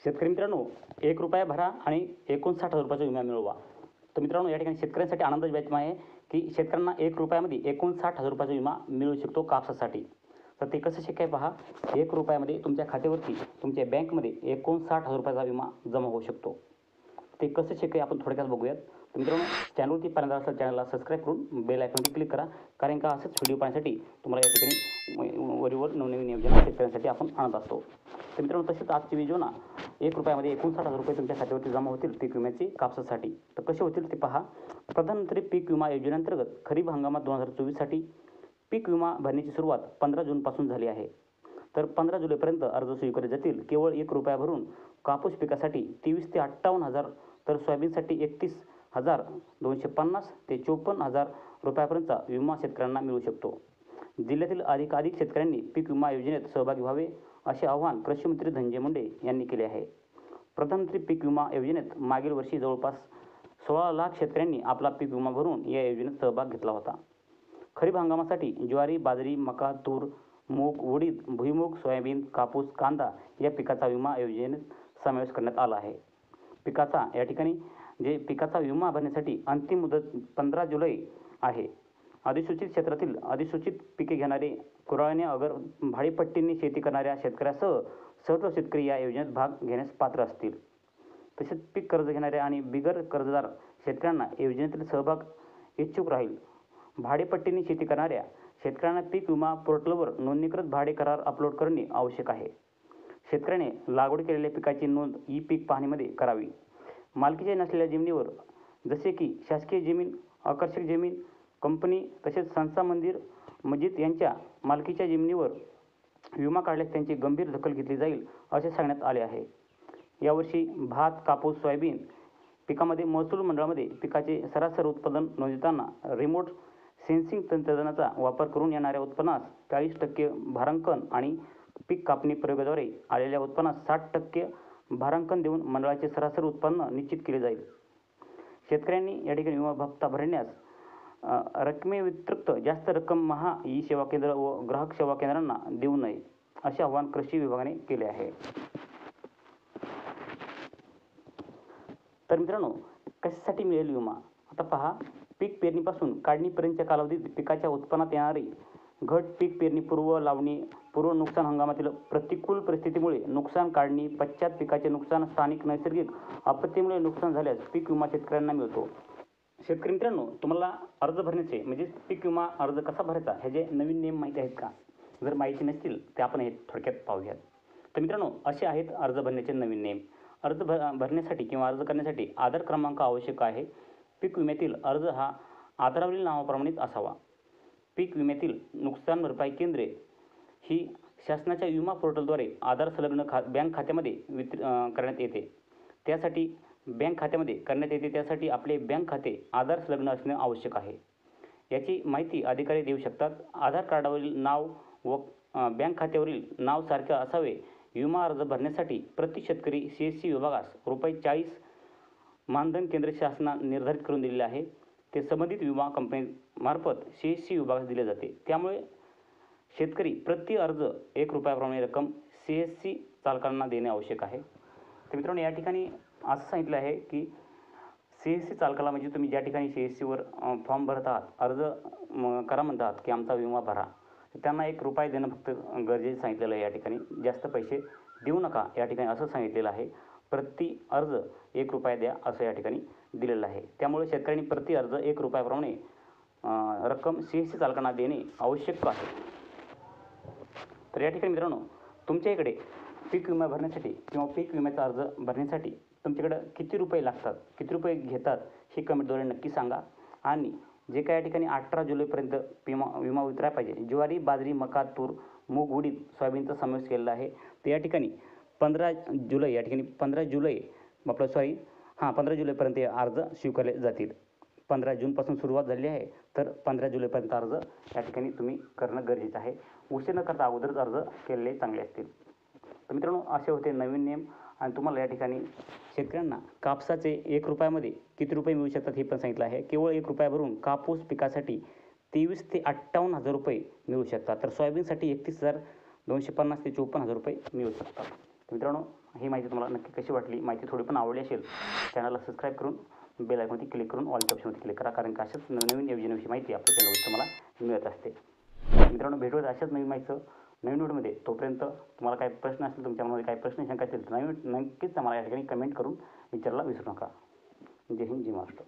शेतकरी मित्रांनो, 1 रुपया भरा आणि 59,000 रुपयाचा विमा मिळवा. तर मित्रांनो, या ठिकाणी शेतकऱ्यांसाठी आनंदाची बातमी आहे की शेतकऱ्यांना 1 रुपयामध्ये 59,000 रुपयाचा विमा मिळू शकतो कापसासाठी. तर ते कसं शक्य आहे पहा. 1 रुपयामध्ये तुमच्या खात्यावरती तुमच्या बँकमध्ये 59,000 रुपयाचा विमा जमा होऊ शकतो. ते कसं शक्य आहे आपण थोडक्यात बघूयात. तर मित्रांनो, चॅनलवरती पहिल्यांदा असेल चॅनलला सबस्क्राईब करून बेल आयकॉनवरती क्लिक करा, कारण का असंच व्हिडिओ पाहण्यासाठी तुम्हाला या ठिकाणी वरीवर नवनवीन योजना शेतकऱ्यांसाठी आपण आणत असतो. तर मित्रांनो, तसेच आजची योजना 1 रुपयामध्ये 59,000 रुपये तुमच्या खात्यावरती जमा होतील पीक विम्याचे कापसासाठी. तर कसे होतील ते पहा. प्रधानमंत्री पीक विमा योजनेअंतर्गत खरीप हंगामात 2024साठी पीक विमा भरण्याची सुरुवात 15 जूनपासून झाली आहे. तर 15 जुलैपर्यंत अर्ज स्वीकारले जातील. केवळ 1 रुपया भरून कापूस पिकासाठी 23 ते 58,000, तर सोयाबीनसाठी 31,250 ते 54,000 रुपयापर्यंतचा विमा शेतकऱ्यांना मिळू शकतो. जिल्ह्यातील अधिकाधिक शेतकऱ्यांनी पीक विमा योजनेत सहभागी व्हावे, असे आवाहन कृषी मंत्री धनंजय मुंडे यांनी केले आहे. प्रधानमंत्री पीक विमा योजनेत मागील वर्षी जवळपास 16 लाख शेतकऱ्यांनी आपला पीक विमा भरून या योजनेत सहभाग घेतला होता. खरीप हंगामासाठी ज्वारी, बाजरी, मका, तूर, मूग, उडीद, भुईमूग, सोयाबीन, कापूस, कांदा या पिकाचा विमा योजनेत समावेश करण्यात आला आहे. पिकाचा विमा भरण्यासाठी अंतिम मुदत 15 जुलै आहे. अधिसूचित क्षेत्रातील अधिसूचित पिके घेणारे, कुराळने अगर भाडेपट्टीने शेती करणाऱ्या शेतकऱ्यासह सर्व शेतकरी या योजनेत भाग घेण्यास पात्र असतील. तसेच पीक कर्ज घेणाऱ्या आणि बिगर कर्जदार शेतकऱ्यांना योजनेतील सहभाग इच्छुक राहील. भाडेपट्टीने शेती करणाऱ्या शेतकऱ्यांना पीक विमा पोर्टलवर नोंदणीकृत भाडे करार अपलोड करणे आवश्यक आहे. शेतकऱ्याने लागवड केलेल्या पिकाची नोंद ई पीक पाहणीमध्ये करावी. मालकीच्या नसलेल्या जमिनीवर, जसे की शासकीय जमीन, आकर्षक जमीन, कंपनी तसेच संस्था, मंदिर, मस्जिद यांच्या मालकीच्या जमिनीवर विमा काढल्यास त्यांची गंभीर दखल घेतली जाईल, असे सांगण्यात आले आहे. यावर्षी भात, कापूस, सोयाबीन पिकामध्ये महसूल मंडळामध्ये पिकाचे सरासरी उत्पादन नोंदविताना रिमोट सेन्सिंग तंत्रज्ञानाचा वापर करून येणाऱ्या उत्पन्नास 40% भारांकन आणि पीक कापणी प्रयोगाद्वारे आलेल्या उत्पन्नास 60% भारांकन देऊन मंडळाचे सरासरी उत्पन्न निश्चित केले जाईल. शेतकऱ्यांनी या ठिकाणी विमा हप्ता भरण्यास रकमेव्यतिरिक्त जास्त रक्कम महा ई सेवा केंद्र व ग्राहक सेवा केंद्रांना देऊ नये, असे आवाहन कृषी विभागाने केले आहे. तर मित्रांनो, कशासाठी मिळेल विमा? आता पहा. पीक पेरणीपासून काढणीपर्यंतच्या कालावधीत पिकाच्या उत्पन्नात येणारी घट, पीक पेरणीपूर्व, लावणी पूर्व नुकसान, हंगामातील प्रतिकूल परिस्थितीमुळे नुकसान, काढणी पश्चात पिकाचे नुकसान, स्थानिक नैसर्गिक आपत्तीमुळे नुकसान झाल्यास पीक विमा शेतकऱ्यांना मिळतो. शेतकरी मित्रांनो, तुम्हाला अर्ज भरण्याचे म्हणजे पीक विमा अर्ज कसा भरायचा ह्याचे नवीन नियम माहिती आहेत का? जर माहिती नसतील तर आपण हे थोडक्यात पाहूयात. तर मित्रांनो, असे आहेत अर्ज भरण्याचे नवीन नियम. अर्ज भरण्यासाठी किंवा अर्ज करण्यासाठी आधार क्रमांक आवश्यक आहे. पीक विम्यातील अर्ज हा आधारावरील नावाप्रमाणेच असावा. पीक विम्यातील नुकसान भरपाई केंद्रे ही शासनाच्या विमा पोर्टलद्वारे आधार संलग्न बँक खात्यामध्ये करण्यात येते. त्यासाठी आपले बँक खाते आधार संलग्न असणे आवश्यक आहे. याची माहिती अधिकारी देऊ शकतात. आधार कार्डावरील नाव व बँक खात्यावरील नाव सारखे असावे. विमा अर्ज भरण्यासाठी प्रति शेतकरी CSC विभागास ₹40 मानधन केंद्र शासनाने निर्धारित करून दिलेले आहे. ते संबंधित विमा कंपनीमार्फत CSC विभागास दिले जाते. त्यामुळे शेतकरी प्रति अर्ज 1 रुपयाप्रमाणे रक्कम CSC चालकांना देणे आवश्यक आहे. तर मित्रांनो, या ठिकाणी असं सांगितलं आहे की CSC चालकाला, म्हणजे तुम्ही ज्या ठिकाणी CSCवर फॉर्म भरत आहात, अर्ज करा म्हणतात की आमचा विमा भरा, त्यांना 1 रुपया देणं फक्त गरजेचं सांगितलेलं आहे. या ठिकाणी जास्त पैसे देऊ नका या ठिकाणी असं सांगितलेलं आहे. प्रति अर्ज 1 रुपया द्या असं या ठिकाणी दिलेलं आहे. त्यामुळे शेतकऱ्यांनी प्रति अर्ज 1 रुपयाप्रमाणे रक्कम CSC चालकांना देणे आवश्यक आहे. तर या ठिकाणी मित्रांनो, तुमच्या इकडे पीक विमा भरण्यासाठी किंवा पीक विम्याचा अर्ज भरण्यासाठी तुमच्याकडे किती रुपये लागतात, किती रुपये घेतात हे कमेंटद्वारे नक्की सांगा. आणि जे काही या ठिकाणी 18 जुलैपर्यंत विमा उतरायला पाहिजे, ज्वारी, बाजरी, मका, तूर, मूग, उडीद, सोयाबीनचा समावेश केलेला आहे. तर या ठिकाणी 15 जुलैपर्यंत हे अर्ज स्वीकारले जातील. 15 जूनपासून सुरुवात झाली आहे, तर 15 जुलैपर्यंत अर्ज या ठिकाणी तुम्ही करणं गरजेचं आहे. उशीर न करता अगोदरच अर्ज केलेले चांगले असतील. तर मित्रांनो, असे होते नवीन नियम. आणि तुम्हाला या ठिकाणी शेतकऱ्यांना कापसाचे 1 रुपयामध्ये किती रुपये मिळू शकतात हे पण सांगितलं आहे. केवळ 1 रुपया भरून कापूस पिकासाठी 23 ते 58,000 रुपये मिळू शकतात. तर सोयाबीनसाठी 31,250 ते 54,000 रुपये मिळू शकतात. मित्रांनो, ही माहिती तुम्हाला नक्की कशी वाटली? माहिती थोडी पण आवडली असेल, चॅनलला सबस्क्राईब करून बेल आयकॉनवरती क्लिक करून ऑलच्या ऑप्शनवरती क्लिक करा, कारण का अशाच नवनवीन योजनेविषयी माहिती आपल्या चॅनलवर तुम्हाला मिळत असते. मित्रांनो, भेटूयात अशाच नवीन माहितीचं नवीन व्हिडिओमध्ये. तोपर्यंत तुम्हाला काही प्रश्न असतील, तुमच्या मनामध्ये काही प्रश्न शंका असतील तर नक्कीच आम्हाला या ठिकाणी कमेंट करून विचारायला विसरू नका. जय हिंद, जय महाराष्ट्र.